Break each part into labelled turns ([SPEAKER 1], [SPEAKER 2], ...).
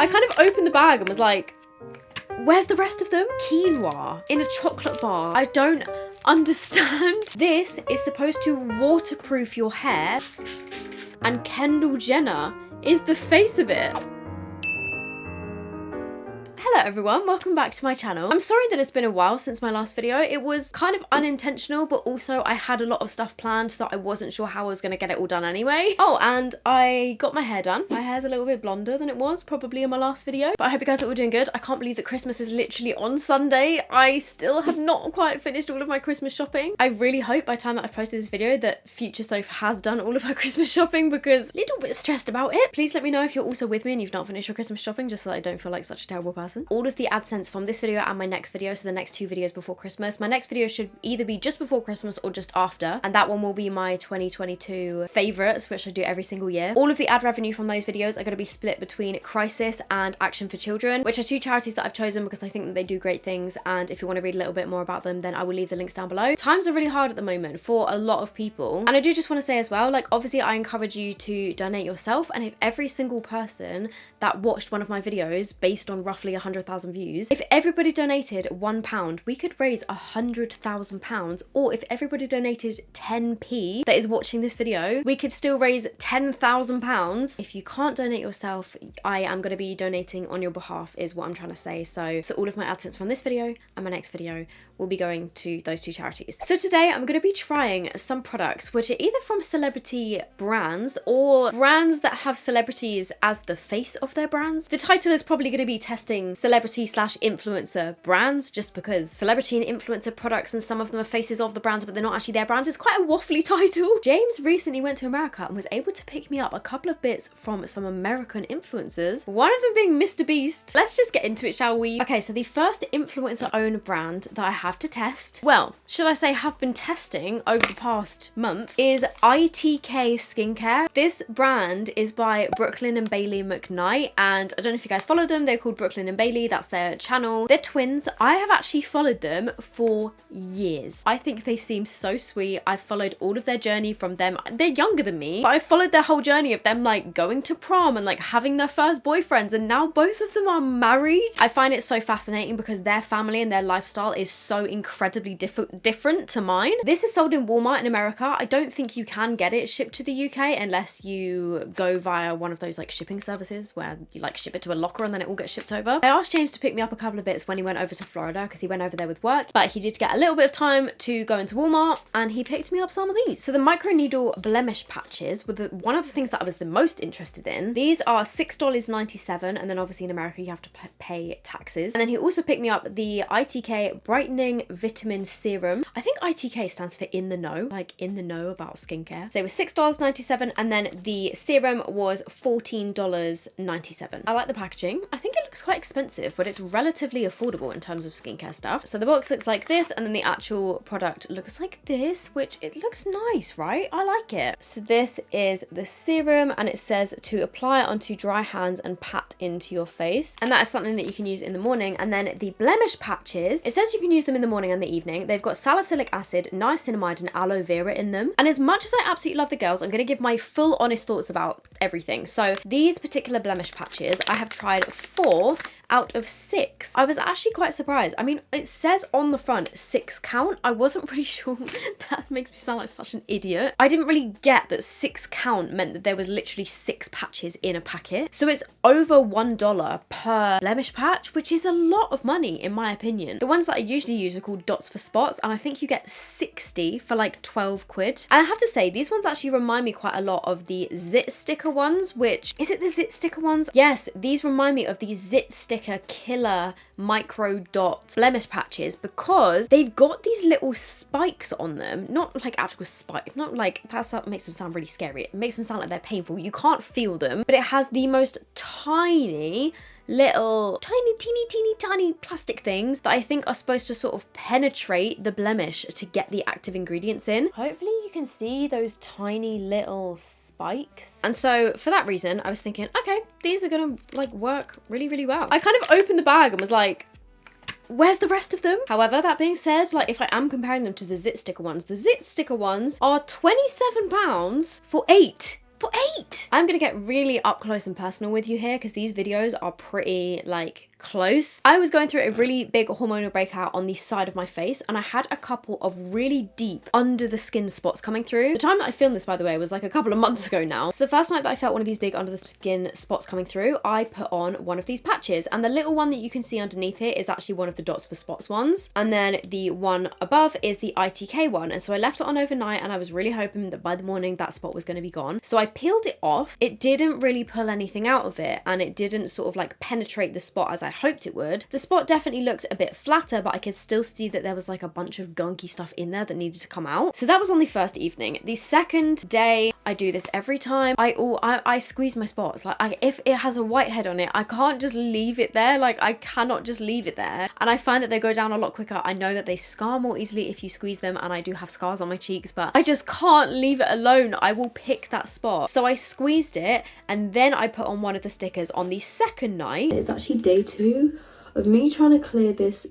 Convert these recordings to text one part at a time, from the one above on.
[SPEAKER 1] I kind of opened the bag and was like, where's the rest of them? Quinoa in a chocolate bar. I don't understand. This is supposed to waterproof your hair, and Kendall Jenner is the face of it. Hello everyone, welcome back to my channel. I'm sorry that it's been a while since my last video. It was kind of unintentional, but also I had a lot of stuff planned, so I wasn't sure how I was going to get it all done anyway. Oh, and I got my hair done. My hair's a little bit blonder than it was probably in my last video, but I hope you guys are all doing good. I can't believe that Christmas is literally on Sunday. I still have not quite finished all of my Christmas shopping. I really hope by the time that I've posted this video that future SOPH has done all of her Christmas shopping, because a little bit stressed about it. Please let me know if you're also with me and you've not finished your Christmas shopping, just so that I don't feel like such a terrible person. All of the AdSense from this video and my next video, so the next two videos before Christmas. My next video should either be just before Christmas or just after, and that one will be my 2022 favourites, which I do every single year. All of the ad revenue from those videos are going to be split between Crisis and Action for Children, which are two charities that I've chosen because I think that they do great things, and if you want to read a little bit more about them, then I will leave the links down below. Times are really hard at the moment for a lot of people, and I do just want to say as well, like, obviously I encourage you to donate yourself, and if every single person that watched one of my videos based on roughly 100,000 views, if everybody donated £1, we could raise £100,000, or if everybody donated 10p that is watching this video, we could still raise £10,000. If you can't donate yourself, I am going to be donating on your behalf, is what I'm trying to say. So all of my AdSense from this video and my next video will be going to those two charities. So today I'm going to be trying some products which are either from celebrity brands or brands that have celebrities as the face of their brands. The title is probably going to be testing celebrity / influencer brands, just because celebrity and influencer products, and some of them are faces of the brands but they're not actually their brands, is quite a waffly title. James recently went to America and was able to pick me up a couple of bits from some American influencers, one of them being Mr. Beast. Let's just get into it, shall we? Okay, so the first influencer owned brand that I have to test, well, should I say have been testing over the past month, is Itk Skincare. This brand is by Brooklyn and Bailey McKnight, and I don't know if you guys follow them. They're called Brooklyn and Bailey, that's their channel. They're twins. I have actually followed them for years. I think they seem so sweet. I've followed all of their journey from them. They're younger than me, but I followed their whole journey of them like going to prom and like having their first boyfriends, and now both of them are married. I find it so fascinating because their family and their lifestyle is so incredibly different to mine. This is sold in Walmart in America. I don't think you can get it shipped to the UK unless you go via one of those like shipping services where you like ship it to a locker and then it all gets shipped over. I asked James to pick me up a couple of bits when he went over to Florida because he went over there with work, but he did get a little bit of time to go into Walmart and he picked me up some of these. So the microneedle blemish patches were one of the things that I was the most interested in. These are $6.97, and then obviously in America you have to pay taxes. And then he also picked me up the Itk Brightening Vitamin Serum. I think Itk stands for in the know, like in the know about skincare. So they were $6.97, and then the serum was $14.97. I like the packaging. I think it looks quite expensive, but it's relatively affordable in terms of skincare stuff. So the box looks like this, and then the actual product looks like this, which it looks nice, right? I like it. So this is the serum, and it says to apply it onto dry hands and pat into your face, and that is something that you can use in the morning. And then the blemish patches, it says you can use them in the morning and the evening. They've got salicylic acid, niacinamide, and aloe vera in them. And as much as I absolutely love the girls, I'm going to give my full honest thoughts about everything. So these particular blemish patches, I have tried 4 out of 6. I was actually quite surprised. I mean, it says on the front 6 count. I wasn't really sure. That makes me sound like such an idiot. I didn't really get that 6 count meant that there was literally 6 patches in a packet. So it's over $1 per blemish patch, which is a lot of money in my opinion. The ones that I usually use are called Dots for Spots, and I think you get 60 for like 12 quid. And I have to say, these ones actually remind me quite a lot of the Zit Sticker ones, which, is it the Zit Sticker ones? Yes, these remind me of the Zit Sticker Killer Micro Dot blemish patches, because they've got these little spikes on them, not like actual spikes, not like, that makes them sound really scary. It makes them sound like they're painful. You can't feel them, but it has the most tiny little tiny plastic things that I think are supposed to sort of penetrate the blemish to get the active ingredients in. Hopefully you can see those tiny little spikes. And so for that reason, I was thinking, okay, these are gonna like work really well. I kind of opened the bag and was like, where's the rest of them? However, that being said, like if I am comparing them to the Zit Sticker ones, the Zit Sticker ones are £27 for 8 for $8. I'm gonna get really up close and personal with you here because these videos are pretty like close. I was going through a really big hormonal breakout on the side of my face, and I had a couple of really deep under the skin spots coming through. The time that I filmed this, by the way, was like a couple of months ago now. So the first night that I felt one of these big under the skin spots coming through, I put on one of these patches, and the little one that you can see underneath it is actually one of the Dots for Spots ones, and then the one above is the ITK one. And so I left it on overnight, and I was really hoping that by the morning that spot was going to be gone. So I peeled it off. It didn't really pull anything out of it, and it didn't sort of like penetrate the spot as I hoped it would. The spot definitely looked a bit flatter, but I could still see that there was like a bunch of gunky stuff in there that needed to come out. So that was on the first evening. The second day, I do this every time. I squeeze my spots. Like if it has a whitehead on it, I can't just leave it there. Like I cannot just leave it there. And I find that they go down a lot quicker. I know that they scar more easily if you squeeze them, and I do have scars on my cheeks, but I just can't leave it alone. I will pick that spot. So I squeezed it, and then I put on one of the stickers on the second night. It's actually day 2 of me trying to clear this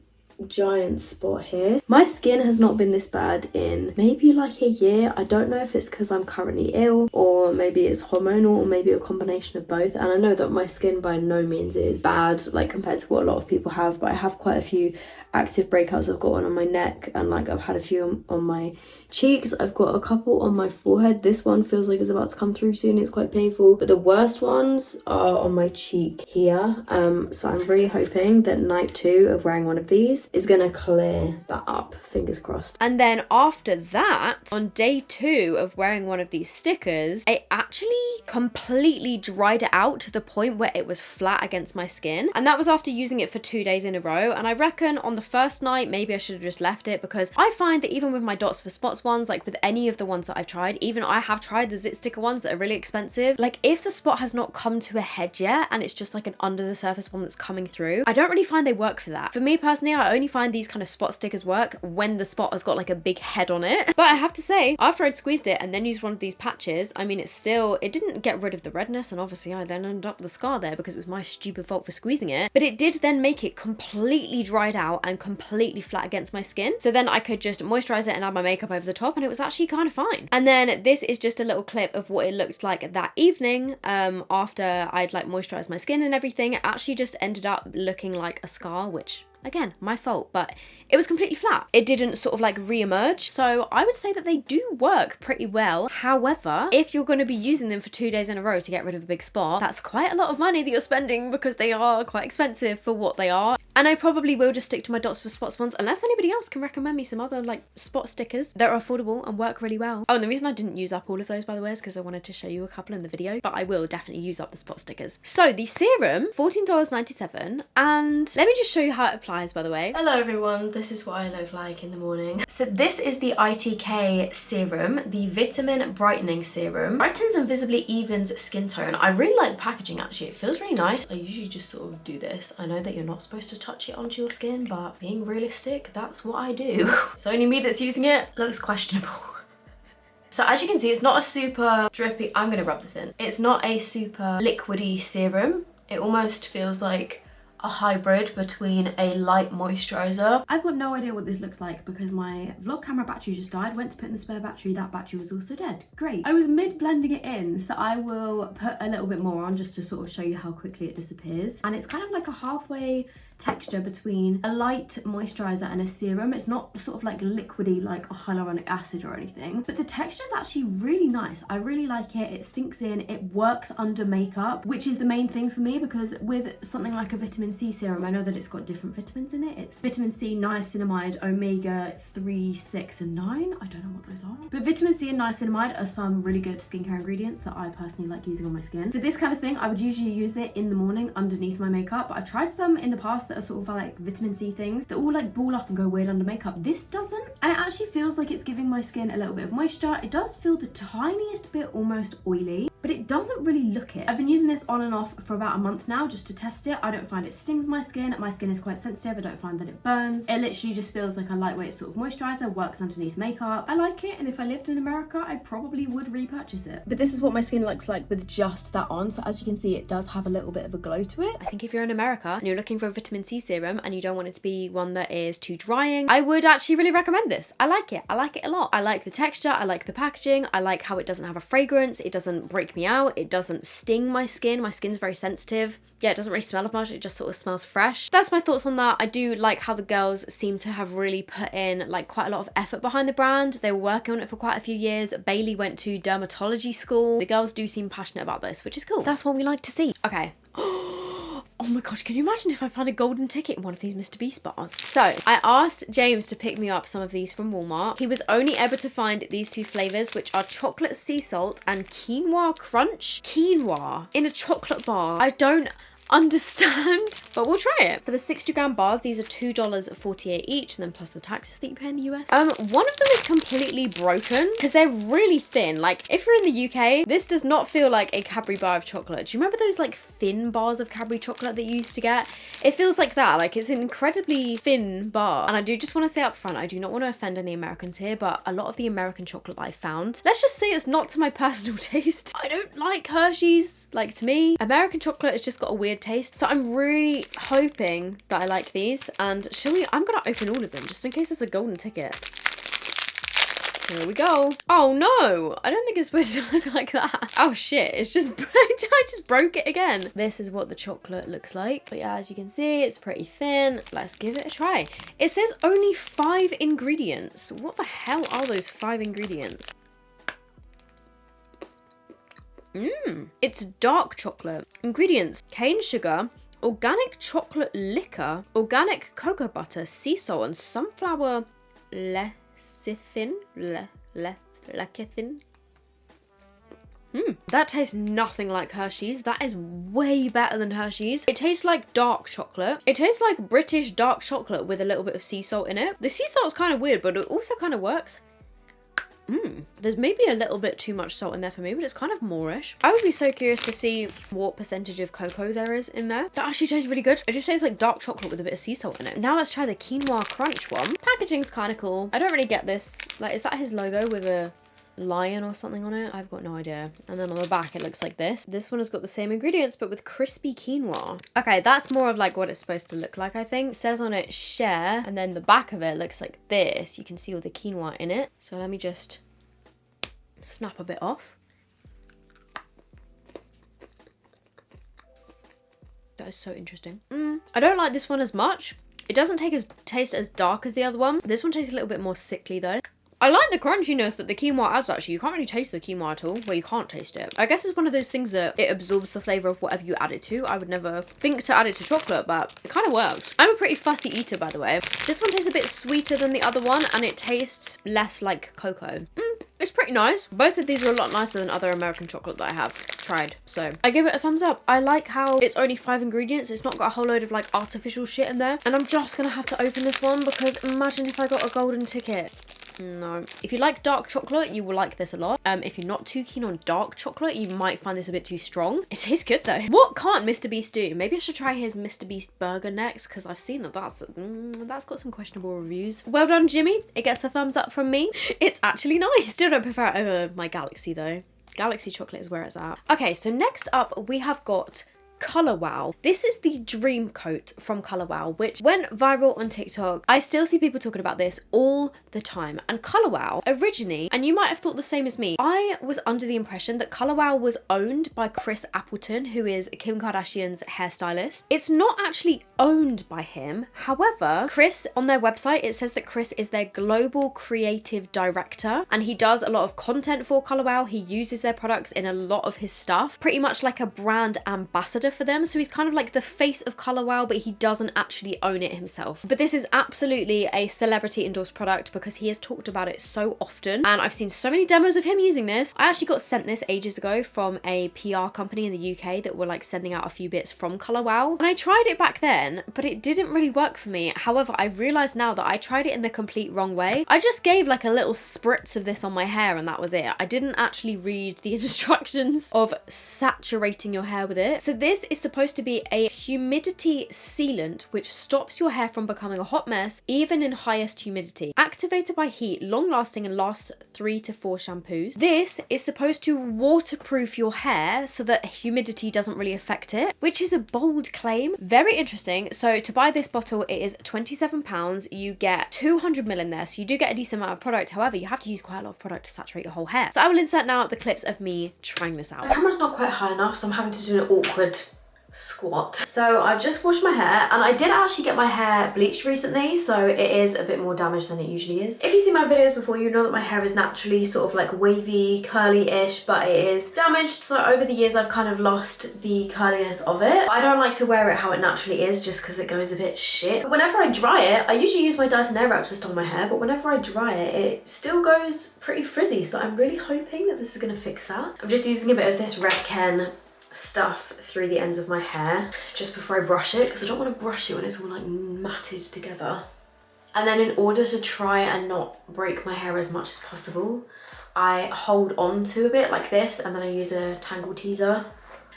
[SPEAKER 1] giant spot here. My skin has not been this bad in maybe like a year. I don't know if it's because I'm currently ill, or maybe it's hormonal, or maybe a combination of both. And I know that my skin by no means is bad like compared to what a lot of people have, but I have quite a few active breakouts I've got on my neck, and like I've had a few on my cheeks. I've got a couple on my forehead. This one feels like it's about to come through soon. It's quite painful, but the worst ones are on my cheek here. So I'm really hoping that night 2 of wearing one of these is gonna clear that up, fingers crossed. And then after that, on day 2 of wearing one of these stickers, it actually completely dried it out to the point where it was flat against my skin, and that was after using it for 2 days in a row. And I reckon on the first night maybe I should have just left it, because I find that even with my Dots for Spots ones, like with any of the ones that I've tried, even I have tried the zit sticker ones that are really expensive, like if the spot has not come to a head yet and it's just like an under the surface one that's coming through, I don't really find they work for that. For me personally, I only find these kind of spot stickers work when the spot has got like a big head on it. But I have to say, after I'd squeezed it and then used one of these patches, I mean, it didn't get rid of the redness, and obviously I then ended up with a scar there because it was my stupid fault for squeezing it, but it did then make it completely dried out and completely flat against my skin. So then I could just moisturize it and add my makeup over the top, and it was actually kind of fine. And then this is just a little clip of what it looked like that evening after I'd like moisturized my skin and everything. It actually just ended up looking like a scar, which again, my fault, but it was completely flat. It didn't sort of like re-emerge. So I would say that they do work pretty well. However, if you're going to be using them for 2 days in a row to get rid of a big spot, that's quite a lot of money that you're spending, because they are quite expensive for what they are. And I probably will just stick to my Dots for Spots ones, unless anybody else can recommend me some other like spot stickers that are affordable and work really well. Oh, and the reason I didn't use up all of those, by the way, is because I wanted to show you a couple in the video, but I will definitely use up the spot stickers. So the serum, $14.97, and let me just show you how it applies, by the way. Hello everyone, this is what I look like in the morning. So this is the Itk Serum, the Vitamin Brightening Serum. Brightens and visibly evens skin tone. I really like the packaging actually, it feels really nice. I usually just sort of do this. I know that you're not supposed to touch it onto your skin, but being realistic, that's what I do. It's only me that's using it. Looks questionable. So as you can see, it's not a super drippy, I'm gonna rub this in. It's not a super liquidy serum. It almost feels like a hybrid between a light moisturizer. I've got no idea what this looks like because my vlog camera battery just died. Went to put in the spare battery, that battery was also dead. Great. I was mid blending it in, so I will put a little bit more on just to sort of show you how quickly it disappears. And it's kind of like a halfway texture between a light moisturizer and a serum. It's not sort of like liquidy like a hyaluronic acid or anything, but the texture is actually really nice. I really like it. It sinks in, it works under makeup, which is the main thing for me, because with something like a vitamin C serum, I know that it's got different vitamins in it. It's vitamin C, niacinamide, omega 3, 6 and 9. I don't know what those are, but vitamin C and niacinamide are some really good skincare ingredients that I personally like using on my skin. For this kind of thing, I would usually use it in the morning underneath my makeup, but I've tried some in the past that are sort of like vitamin C things that all like ball up and go weird under makeup. This doesn't, and it actually feels like it's giving my skin a little bit of moisture. It does feel the tiniest bit almost oily, but it doesn't really look it. I've been using this on and off for about a month now just to test it. I don't find it stings my skin. My skin is quite sensitive. I don't find that it burns. It literally just feels like a lightweight sort of moisturizer, works underneath makeup. I like it, and if I lived in America, I probably would repurchase it. But this is what my skin looks like with just that on. So as you can see, it does have a little bit of a glow to it. I think if you're in America and you're looking for a vitamin C serum and you don't want it to be one that is too drying, I would actually really recommend this. I like it. I like it a lot. I like the texture. I like the packaging. I like how it doesn't have a fragrance. It doesn't break freak me out. It doesn't sting my skin. My skin's very sensitive. Yeah, it doesn't really smell of much. It just sort of smells fresh. That's my thoughts on that. I do like how the girls seem to have really put in like quite a lot of effort behind the brand. They were working on it for quite a few years. Bailey went to dermatology school. The girls do seem passionate about this, which is cool. That's what we like to see. Okay. Oh my god, can you imagine if I found a golden ticket in one of these Mr. Beast bars? So, I asked James to pick me up some of these from Walmart. He was only able to find these two flavours, which are chocolate sea salt and quinoa crunch. Quinoa in a chocolate bar. I don't understand, but we'll try it. For the 60-gram bars, these are $2.48 each, and then plus the taxes that you pay in the US. One of them is completely broken because they're really thin. Like, if you're in the UK, this does not feel like a Cadbury bar of chocolate. Do you remember those like thin bars of Cadbury chocolate that you used to get? It feels like that. Like, it's an incredibly thin bar. And I do just want to say up front, I do not want to offend any Americans here, but a lot of the American chocolate that I found, let's just say it's not to my personal taste. I don't like Hershey's. Like, to me, American chocolate has just got a weird taste. So I'm really hoping that I like these. And I'm gonna open all of them just in case it's a golden ticket. Here we go. Oh no, I don't think it's supposed to look like that. Oh shit, it's just, I just broke it again. This is what the chocolate looks like. But yeah, as you can see, it's pretty thin. Let's give it a try. It says only 5 ingredients. What the hell are those 5 ingredients? It's dark chocolate. Ingredients: cane sugar, organic chocolate liquor, organic cocoa butter, sea salt, and sunflower lecithin. Lecithin. That tastes nothing like Hershey's. That is way better than Hershey's. It tastes like dark chocolate. It tastes like British dark chocolate with a little bit of sea salt in it. The sea salt's kind of weird, but it also kind of works. There's maybe a little bit too much salt in there for me, but it's kind of moreish. I would be so curious to see what percentage of cocoa there is in there. That actually tastes really good. It just tastes like dark chocolate with a bit of sea salt in it. Now let's try the quinoa crunch one. Packaging's kind of cool. I don't really get this. Like, is that his logo with a lion or something on it? I've got no idea. And then on the back it looks like this. This one has got the same ingredients but with crispy quinoa. Okay, that's more of like what it's supposed to look like, I think. It says on it share, and then the back of it looks like this. You can see all the quinoa in it. So let me just snap a bit off. That is so interesting. I don't like this one as much. It doesn't taste as dark as the other one. This one tastes a little bit more sickly though. I like the crunchiness that the quinoa adds actually. You can't really taste the quinoa at all. Well, you can't taste it. I guess it's one of those things that it absorbs the flavour of whatever you add it to. I would never think to add it to chocolate, but it kind of works. I'm a pretty fussy eater, by the way. This one tastes a bit sweeter than the other one, and it tastes less like cocoa. It's pretty nice. Both of these are a lot nicer than other American chocolate that I have tried. So I give it a thumbs up. I like how it's only 5 ingredients. It's not got a whole load of like artificial shit in there. And I'm just gonna have to open this one because imagine if I got a golden ticket. No. If you like dark chocolate, you will like this a lot. If you're not too keen on dark chocolate, you might find this a bit too strong. It tastes good though. What can't Mr. Beast do? Maybe I should try his Mr. Beast burger next because I've seen that that's got some questionable reviews. Well done, Jimmy. It gets the thumbs up from me. It's actually nice. Still don't prefer it over my Galaxy though. Galaxy chocolate is where it's at. Okay, so next up we have got Color Wow. This is the dream coat from Color Wow, which went viral on TikTok. I still see people talking about this all the time. And Color Wow originally, and you might have thought the same as me, I was under the impression that Color Wow was owned by Chris Appleton, who is Kim Kardashian's hairstylist. It's not actually owned by him. However, Chris, on their website, it says that Chris is their global creative director, and he does a lot of content for Color Wow. He uses their products in a lot of his stuff, pretty much like a brand ambassador for them. So he's kind of like the face of Color Wow, but he doesn't actually own it himself. But this is absolutely a celebrity endorsed product because he has talked about it so often, and I've seen so many demos of him using this. I actually got sent this ages ago from a PR company in the UK that were like sending out a few bits from Color Wow, and I tried it back then, but it didn't really work for me. However, I realized now that I tried it in the complete wrong way. I just gave like a little spritz of this on my hair and that was it. I didn't actually read the instructions of saturating your hair with it. So this This is supposed to be a humidity sealant which stops your hair from becoming a hot mess even in highest humidity. Activated by heat, long lasting and lasts 3 to 4 shampoos. This is supposed to waterproof your hair so that humidity doesn't really affect it, which is a bold claim. Very interesting. So to buy this bottle, it is £27. You get 200ml in there, so you do get a decent amount of product. However, you have to use quite a lot of product to saturate your whole hair. So I will insert now the clips of me trying this out. My camera's not quite high enough, so I'm having to do an awkward squat. So I've just washed my hair, and I did actually get my hair bleached recently, so it is a bit more damaged than it usually is. If you see my videos before, you know that my hair is naturally sort of like wavy, curly-ish, but it is damaged. So over the years, I've kind of lost the curliness of it. I don't like to wear it how it naturally is just because it goes a bit shit. But whenever I dry it, I usually use my Dyson Airwrap to style my hair, but whenever I dry it, it still goes pretty frizzy. So I'm really hoping that this is gonna fix that. I'm just using a bit of this Red Ken stuff through the ends of my hair just before I brush it, because I don't want to brush it when it's all like matted together. And then in order to try and not break my hair as much as possible, I hold on to a bit like this, and then I use a tangle teaser.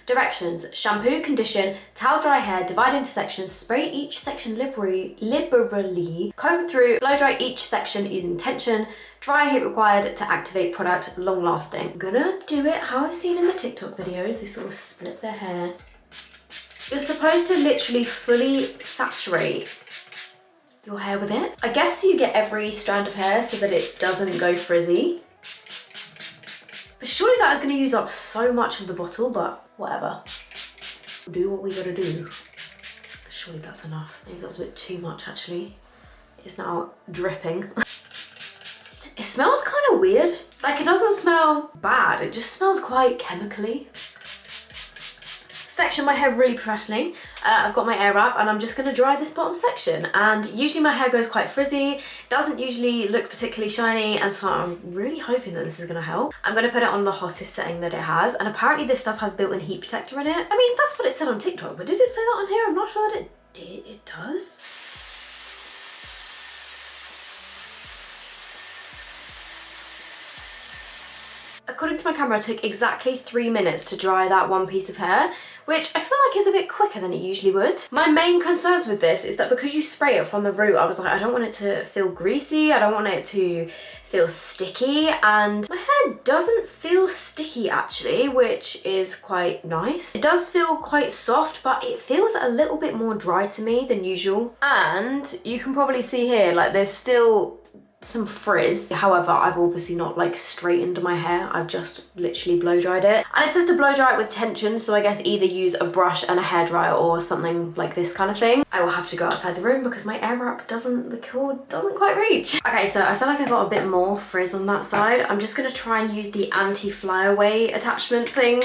[SPEAKER 1] Directions: shampoo, condition, towel dry hair, divide into sections, spray each section liberally, comb through, blow dry each section using tension, dry heat required to activate product, long lasting. I'm gonna do it how I've seen in the TikTok videos. They sort of split their hair. You're supposed to literally fully saturate your hair with it. I guess so you get every strand of hair so that it doesn't go frizzy. But surely that is going to use up so much of the bottle, but whatever. We'll do what we gotta do. Surely that's enough. Maybe that's a bit too much actually. It's now dripping. It smells kind of weird. Like, it doesn't smell bad, it just smells quite chemically. Section my hair really professionally. I've got my air wrap, and I'm just gonna dry this bottom section. And usually my hair goes quite frizzy, doesn't usually look particularly shiny, and so I'm really hoping that this is gonna help. I'm gonna put it on the hottest setting that it has, and apparently this stuff has built-in heat protector in it. I mean, that's what it said on TikTok, but did it say that on here? I'm not sure that it did. It does. According to my camera, it took exactly 3 minutes to dry that one piece of hair, which I feel like is a bit quicker than it usually would. My main concerns with this is that because you spray it from the root, I was like, I don't want it to feel greasy, I don't want it to feel sticky, and my hair doesn't feel sticky actually, which is quite nice. It does feel quite soft, but it feels a little bit more dry to me than usual. And you can probably see here, like, there's still some frizz. However, I've obviously not like straightened my hair, I've just literally blow dried it. And it says to blow dry it with tension, so I guess either use a brush and a hairdryer or something like this kind of thing. I will have to go outside the room because my air wrap the cord doesn't quite reach. Okay, so I feel like I got a bit more frizz on that side. I'm just gonna try and use the anti-flyaway attachment thing.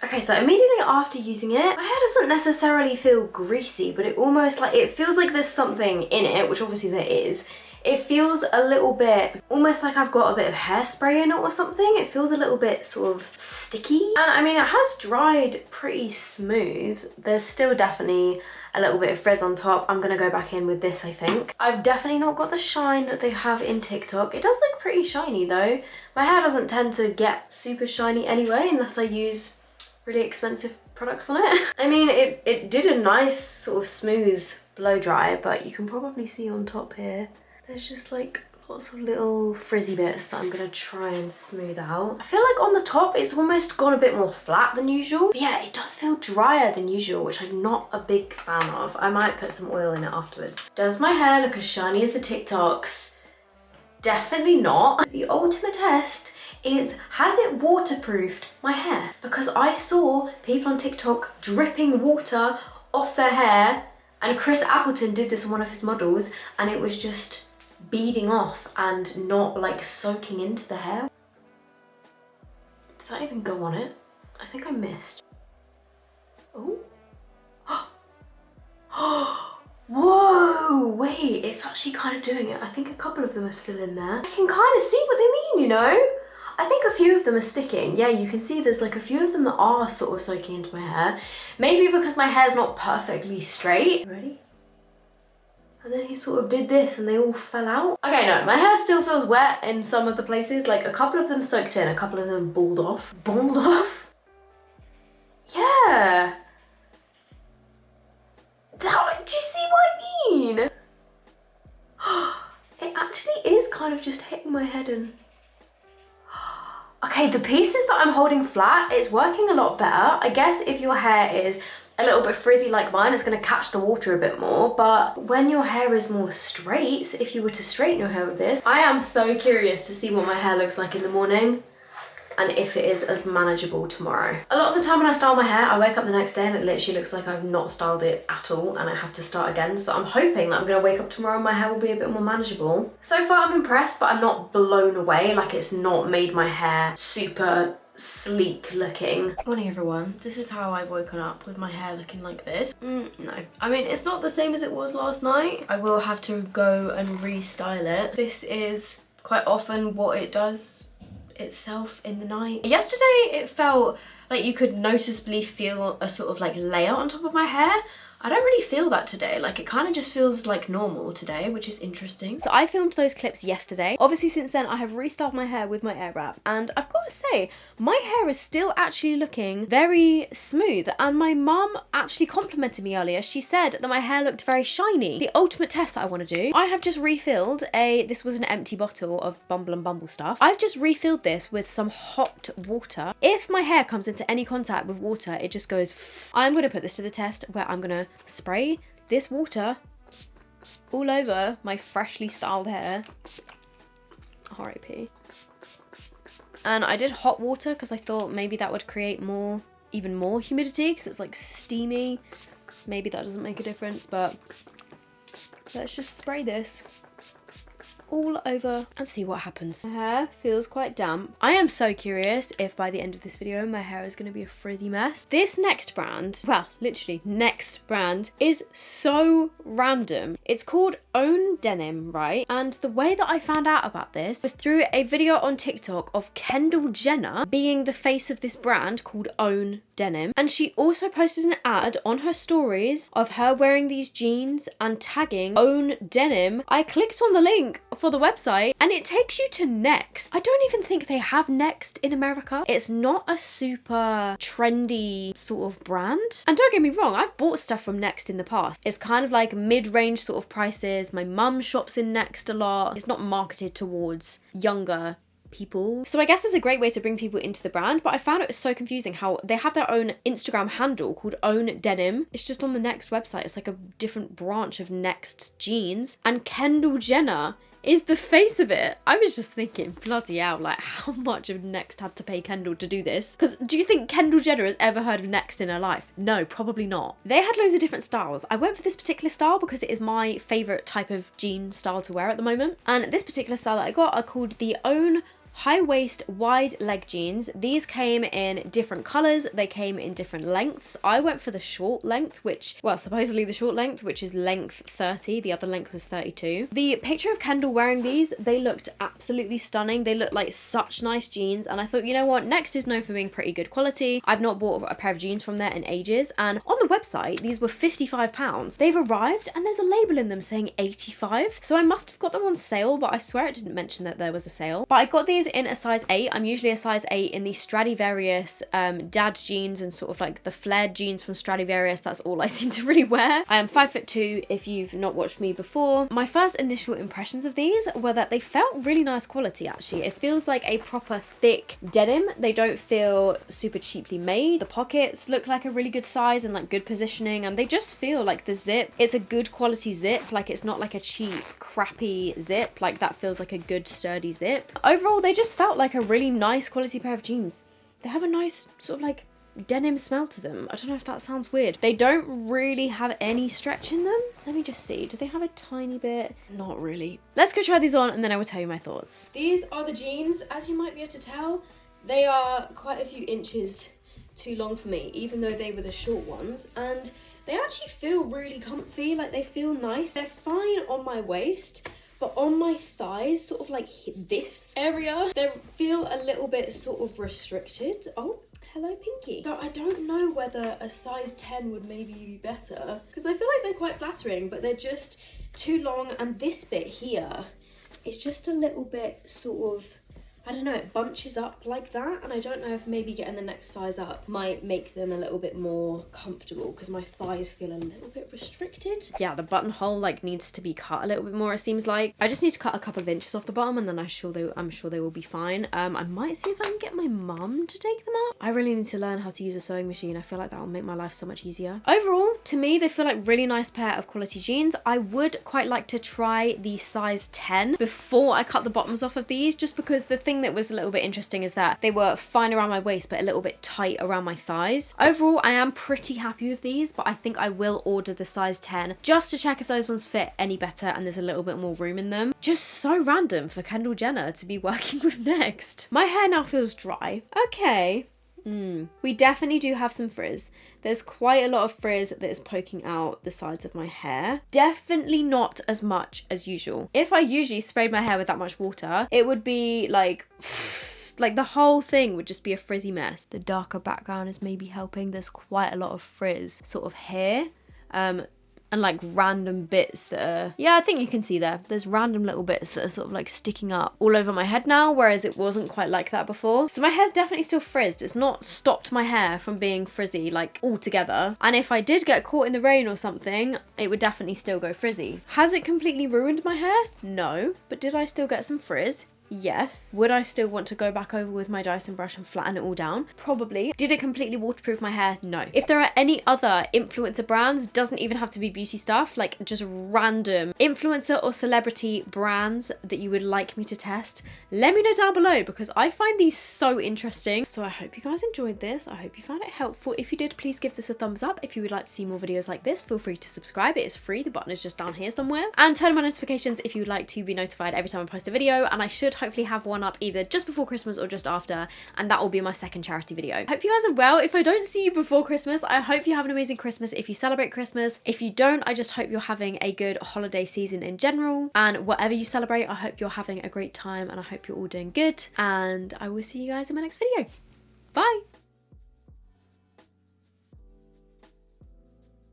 [SPEAKER 1] Okay, so immediately after using it, my hair doesn't necessarily feel greasy, but it almost like, it feels like there's something in it, which obviously there is. It feels a little bit, almost like I've got a bit of hairspray in it or something. It feels a little bit sort of sticky. And I mean, it has dried pretty smooth. There's still definitely a little bit of frizz on top. I'm gonna go back in with this, I think. I've definitely not got the shine that they have in TikTok. It does look pretty shiny though. My hair doesn't tend to get super shiny anyway, unless I use really expensive products on it. I mean, it did a nice sort of smooth blow dry, but you can probably see on top here, there's just like lots of little frizzy bits that I'm gonna try and smooth out. I feel like on the top, it's almost gone a bit more flat than usual. But yeah, it does feel drier than usual, which I'm not a big fan of. I might put some oil in it afterwards. Does my hair look as shiny as the TikToks? Definitely not. The ultimate test is, has it waterproofed my hair? Because I saw people on TikTok dripping water off their hair, and Chris Appleton did this on one of his models, and it was just beading off and not like soaking into the hair. Did that even go on it? I think I missed. Oh. Whoa, wait, it's actually kind of doing it. I think a couple of them are still in there. I can kind of see what they mean, you know? I think a few of them are sticking. Yeah, you can see there's like a few of them that are sort of soaking into my hair. Maybe because my hair's not perfectly straight. Ready? And then he sort of did this and they all fell out. Okay, no, my hair still feels wet in some of the places. Like a couple of them soaked in, a couple of them balled off. Balled off? Yeah. Do you see what I mean? It actually is kind of just hitting my head and... Okay, the pieces that I'm holding flat, it's working a lot better. I guess if your hair is a little bit frizzy like mine, it's going to catch the water a bit more. But when your hair is more straight, if you were to straighten your hair with this, I am so curious to see what my hair looks like in the morning and if it is as manageable tomorrow. A lot of the time when I style my hair, I wake up the next day and it literally looks like I've not styled it at all and I have to start again. So I'm hoping that I'm gonna wake up tomorrow and my hair will be a bit more manageable. So far I'm impressed, but I'm not blown away. Like, it's not made my hair super sleek looking. Morning everyone. This is how I've woken up with my hair looking like this. No. I mean, it's not the same as it was last night. I will have to go and restyle it. This is quite often what it does itself in the night. Yesterday it felt like you could noticeably feel a sort of like layer on top of my hair. I don't really feel that today. Like, it kind of just feels like normal today, which is interesting. So I filmed those clips yesterday. Obviously since then I have restyled my hair with my air wrap, and I've got to say my hair is still actually looking very smooth, and my mum actually complimented me earlier. She said that my hair looked very shiny. The ultimate test that I want to do, I have just refilled this was an empty bottle of Bumble and Bumble stuff. I've just refilled this with some hot water. If my hair comes into any contact with water, it just goes. I'm going to put this to the test where I'm going to spray this water all over my freshly styled hair. R.I.P. And I did hot water because I thought maybe that would create even more humidity because it's like steamy. Maybe that doesn't make a difference, but let's just spray this all over and see what happens. My hair feels quite damp. I am so curious if by the end of this video my hair is going to be a frizzy mess. This next brand, well, literally next brand, is so random. It's called Own Denim, right? And the way that I found out about this was through a video on TikTok of Kendall Jenner being the face of this brand called Own Denim, and she also posted an ad on her stories of her wearing these jeans and tagging Own Denim. I clicked on the link for the website and it takes you to Next. I don't even think they have Next in America. It's not a super trendy sort of brand. And don't get me wrong, I've bought stuff from Next in the past. It's kind of like mid-range sort of prices. My mum shops in Next a lot. It's not marketed towards younger people. So I guess it's a great way to bring people into the brand, but I found it so confusing how they have their own Instagram handle called Own Denim. It's just on the Next website. It's like a different branch of Next jeans, and Kendall Jenner is the face of it. I was just thinking, bloody hell, like how much of Next had to pay Kendall to do this? Because do you think Kendall Jenner has ever heard of Next in her life? No, probably not. They had loads of different styles. I went for this particular style because it is my favourite type of jean style to wear at the moment. And this particular style that I got are called the Own high waist wide leg jeans. These came in different colours, they came in different lengths. I went for the short length, which, well, supposedly the short length, which is length 30, the other length was 32. The picture of Kendall wearing these, they looked absolutely stunning. They looked like such nice jeans, and I thought, you know what, Next is known for being pretty good quality. I've not bought a pair of jeans from there in ages, and on the website these were £55. They've arrived and there's a label in them saying 85, so I must have got them on sale, but I swear it didn't mention that there was a sale. But I got these in a size 8. I'm usually a size 8 in the Stradivarius dad jeans and sort of like the flared jeans from Stradivarius. That's all I seem to really wear. I am 5'2" if you've not watched me before. My first initial impressions of these were that they felt really nice quality actually. It feels like a proper thick denim. They don't feel super cheaply made. The pockets look like a really good size and like good positioning, and they just feel like the zip, it's a good quality zip. Like, it's not like a cheap crappy zip. Like, that feels like a good sturdy zip. Overall, they just felt like a really nice quality pair of jeans. They have a nice sort of like denim smell to them. I don't know if that sounds weird. They don't really have any stretch in them. Let me just see. Do they have a tiny bit? Not really. Let's go try these on and then I will tell you my thoughts. These are the jeans. As you might be able to tell, they are quite a few inches too long for me, even though they were the short ones, and they actually feel really comfy. Like, they feel nice. They're fine on my waist, but on my thighs, sort of like this area, they feel a little bit sort of restricted. Oh, Hello Pinky. So I don't know whether a size 10 would maybe be better, because I feel like they're quite flattering, but they're just too long, and this bit here is just a little bit sort of, I don't know, it bunches up like that, and I don't know if maybe getting the next size up might make them a little bit more comfortable, because my thighs feel a little bit restricted. Yeah, the buttonhole like needs to be cut a little bit more, it seems like. I just need to cut a couple of inches off the bottom, and then I'm sure they will be fine. I might see if I can get my mum to take them up. I really need to learn how to use a sewing machine. I feel like that will make my life so much easier. Overall, to me, they feel like really nice pair of quality jeans. I would quite like to try the size 10 before I cut the bottoms off of these, just because the thing that was a little bit interesting is that they were fine around my waist but a little bit tight around my thighs. Overall, I am pretty happy with these, but I think I will order the size 10 just to check if those ones fit any better and there's a little bit more room in them. Just so random for Kendall Jenner to be working with next. My hair now feels dry. Okay. We definitely do have some frizz. There's quite a lot of frizz that is poking out the sides of my hair. Definitely not as much as usual. If I usually sprayed my hair with that much water, it would be like the whole thing would just be a frizzy mess. The darker background is maybe helping. There's quite a lot of frizz sort of here. And like random bits that are, yeah, I think you can see there's random little bits that are sort of like sticking up all over my head now, whereas it wasn't quite like that before. So my hair's definitely still frizzed. It's not stopped my hair from being frizzy like altogether. And if I did get caught in the rain or something, it would definitely still go frizzy. Has it completely ruined my hair? No. But did I still get some frizz? Yes. Would I still want to go back over with my Dyson brush and flatten it all down? Probably. Did it completely waterproof my hair? No. If there are any other influencer brands, doesn't even have to be beauty stuff, like just random influencer or celebrity brands that you would like me to test, let me know down below, because I find these so interesting. So I hope you guys enjoyed this. I hope you found it helpful. If you did, please give this a thumbs up. If you would like to see more videos like this, feel free to subscribe. It is free. The button is just down here somewhere. And turn on my notifications if you would like to be notified every time I post a video, and I should hopefully have one up either just before Christmas or just after, and that will be my second charity video. Hope you guys are well. If I don't see you before Christmas, I hope you have an amazing Christmas if you celebrate Christmas. If you don't, I just hope you're having a good holiday season in general, and whatever you celebrate, I hope you're having a great time, and I hope you're all doing good, and I will see you guys in my next video. Bye!